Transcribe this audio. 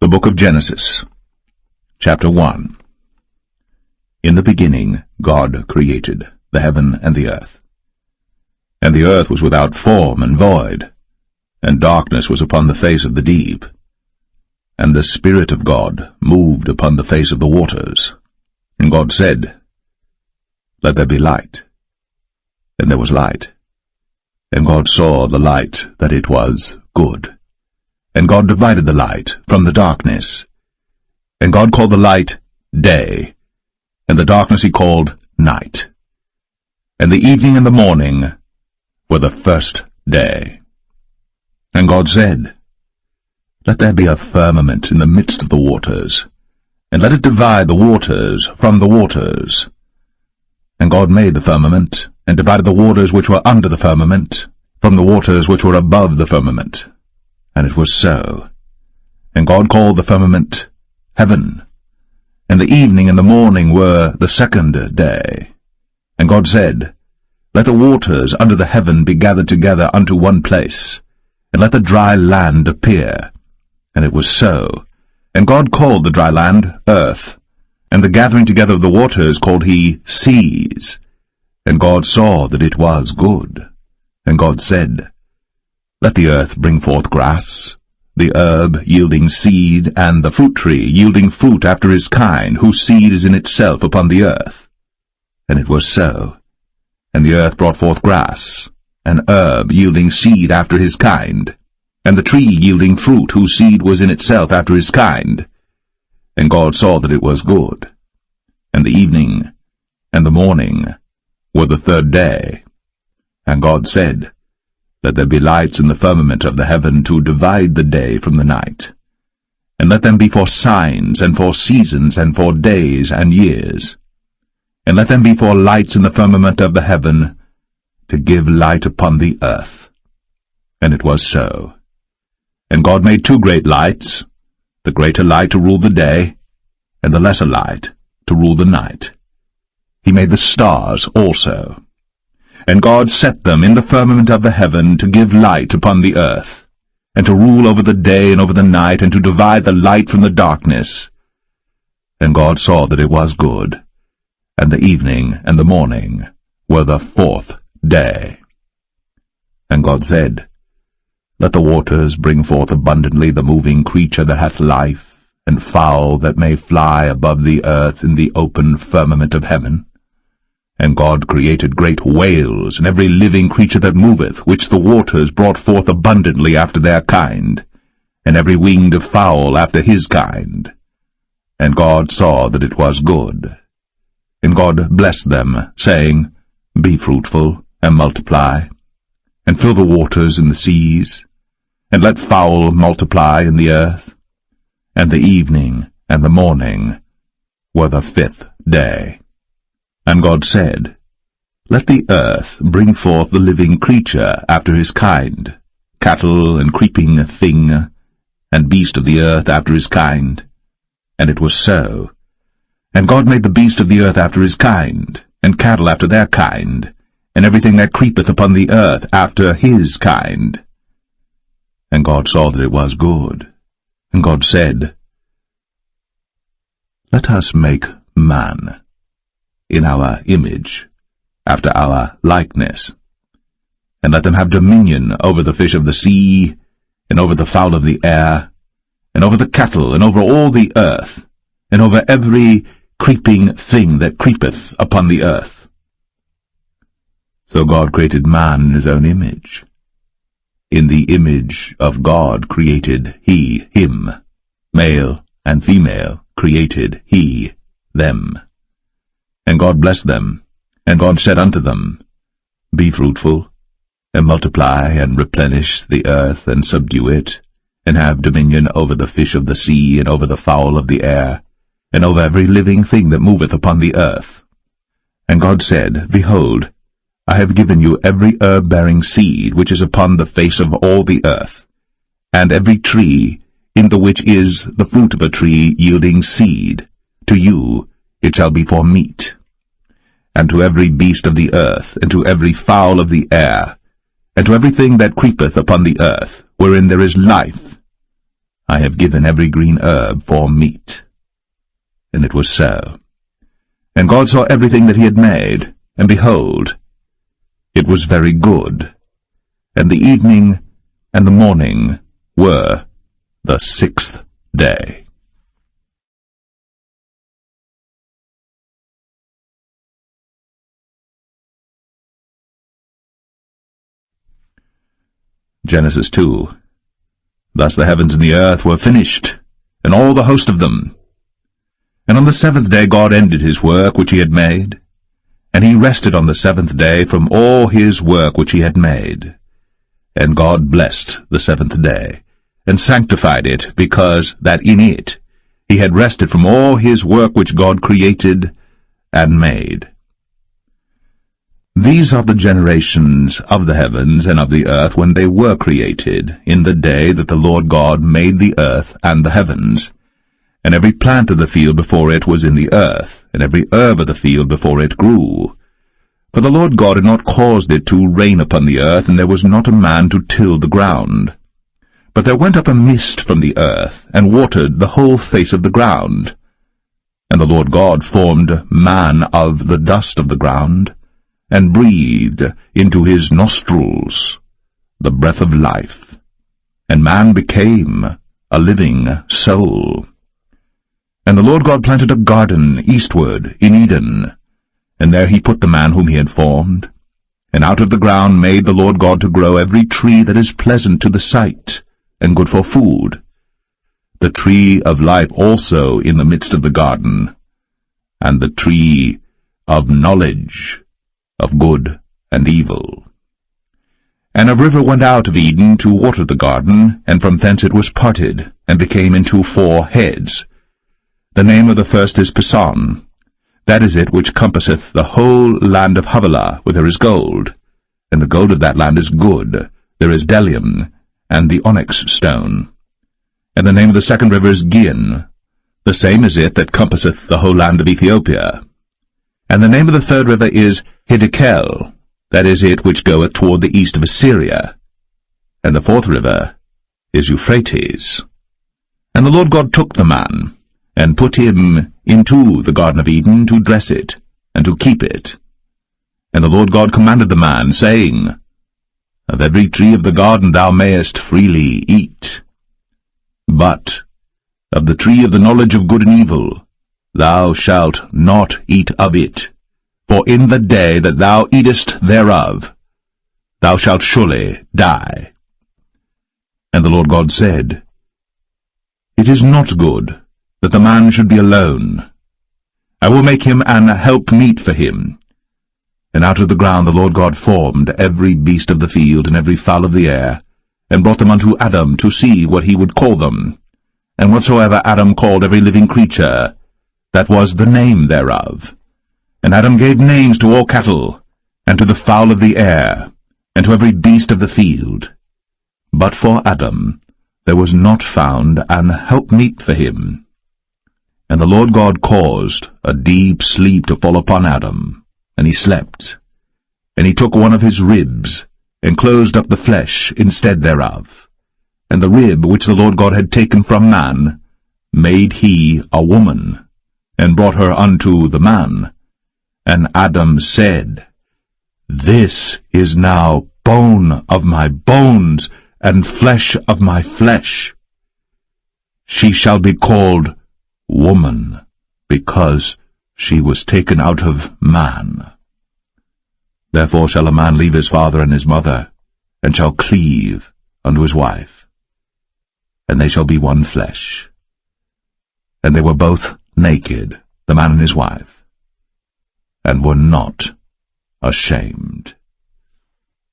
The book of Genesis, chapter 1. In the beginning God created the heaven and the earth. And the earth was without form and void, and darkness was upon the face of the deep. And the Spirit of God moved upon the face of the waters. And God said, Let there be light. And there was light. And God saw the light that it was good. And God divided the light from the darkness. And God called the light day, and the darkness he called night. And the evening and the morning were the first day. And God said, Let there be a firmament in the midst of the waters, and let it divide the waters from the waters. And God made the firmament, and divided the waters which were under the firmament from the waters which were above the firmament. And it was so. And God called the firmament heaven. And the evening and the morning were the second day. And God said, Let the waters under the heaven be gathered together unto one place, and let the dry land appear. And it was so. And God called the dry land earth, and the gathering together of the waters called he seas. And God saw that it was good. And God said, Let the earth bring forth grass, the herb yielding seed, and the fruit tree yielding fruit after his kind, whose seed is in itself upon the earth. And it was so. And the earth brought forth grass, an herb yielding seed after his kind, and the tree yielding fruit, whose seed was in itself after his kind. And God saw that it was good. And the evening and the morning were the third day. And God said, Let there be lights in the firmament of the heaven to divide the day from the night. And let them be for signs, and for seasons, and for days and years. And let them be for lights in the firmament of the heaven, to give light upon the earth. And it was so. And God made two great lights, the greater light to rule the day, and the lesser light to rule the night. He made the stars also. And God set them in the firmament of the heaven to give light upon the earth, and to rule over the day and over the night, and to divide the light from the darkness. And God saw that it was good. And the evening and the morning were the fourth day. And God said, Let the waters bring forth abundantly the moving creature that hath life, and fowl that may fly above the earth in the open firmament of heaven. And God created great whales, and every living creature that moveth, which the waters brought forth abundantly after their kind, and every winged fowl after his kind. And God saw that it was good. And God blessed them, saying, Be fruitful, and multiply, and fill the waters in the seas, and let fowl multiply in the earth. And the evening and the morning were the fifth day. And God said, Let the earth bring forth the living creature after his kind, cattle and creeping thing, and beast of the earth after his kind. And it was so. And God made the beast of the earth after his kind, and cattle after their kind, and everything that creepeth upon the earth after his kind. And God saw that it was good. And God said, Let us make man in our image, after our likeness, and let them have dominion over the fish of the sea, and over the fowl of the air, and over the cattle, and over all the earth, and over every creeping thing that creepeth upon the earth. So God created man in his own image. In the image of God created he him, male and female created he them. And God blessed them, and God said unto them, Be fruitful, and multiply, and replenish the earth, and subdue it, and have dominion over the fish of the sea, and over the fowl of the air, and over every living thing that moveth upon the earth. And God said, Behold, I have given you every herb-bearing seed which is upon the face of all the earth, and every tree in the which is the fruit of a tree yielding seed. To you it shall be for meat. And to every beast of the earth, and to every fowl of the air, and to everything that creepeth upon the earth, wherein there is life, I have given every green herb for meat. And it was so. And God saw everything that he had made, and behold, it was very good. And the evening and the morning were the 6th day. Genesis 2. Thus the heavens and the earth were finished, and all the host of them. And on the 7th day God ended his work which he had made, and he rested on the 7th day from all his work which he had made. And God blessed the 7th day, and sanctified it, because that in it he had rested from all his work which God created and made. These are the generations of the heavens and of the earth when they were created, in the day that the Lord God made the earth and the heavens. And every plant of the field before it was in the earth, and every herb of the field before it grew. For the Lord God had not caused it to rain upon the earth, and there was not a man to till the ground. But there went up a mist from the earth, and watered the whole face of the ground. And the Lord God formed man of the dust of the ground, and breathed into his nostrils the breath of life. And man became a living soul. And the Lord God planted a garden eastward in Eden, and there he put the man whom he had formed. And out of the ground made the Lord God to grow every tree that is pleasant to the sight, and good for food, the tree of life also in the midst of the garden, and the tree of knowledge of good and evil. And a river went out of Eden to water the garden, and from thence it was parted, and became into 4 heads. The name of the first is Pison. That is it which compasseth the whole land of Havilah, where there is gold. And the gold of that land is good. There is bdellium, and the onyx stone. And the name of the second river is Gihon. The same is it that compasseth the whole land of Ethiopia. And the name of the third river is Hiddekel. That is it which goeth toward the east of Assyria. And the 4th river is Euphrates. And the Lord God took the man, and put him into the Garden of Eden to dress it, and to keep it. And the Lord God commanded the man, saying, Of every tree of the garden thou mayest freely eat, but of the tree of the knowledge of good and evil thou shalt not eat of it, for in the day that thou eatest thereof thou shalt surely die. And the Lord God said, It is not good that the man should be alone. I will make him an helpmeet for him. And out of the ground the Lord God formed every beast of the field and every fowl of the air, and brought them unto Adam to see what he would call them. And whatsoever Adam called every living creature, that was the name thereof. And Adam gave names to all cattle, and to the fowl of the air, and to every beast of the field. But for Adam there was not found an helpmeet for him. And the Lord God caused a deep sleep to fall upon Adam, and he slept. And he took one of his ribs, and closed up the flesh instead thereof. And the rib which the Lord God had taken from man made he a woman, and brought her unto the man. And Adam said, This is now bone of my bones, and flesh of my flesh. She shall be called woman, because she was taken out of man. Therefore shall a man leave his father and his mother, and shall cleave unto his wife, and they shall be one flesh. And they were both naked, the man and his wife, and were not ashamed.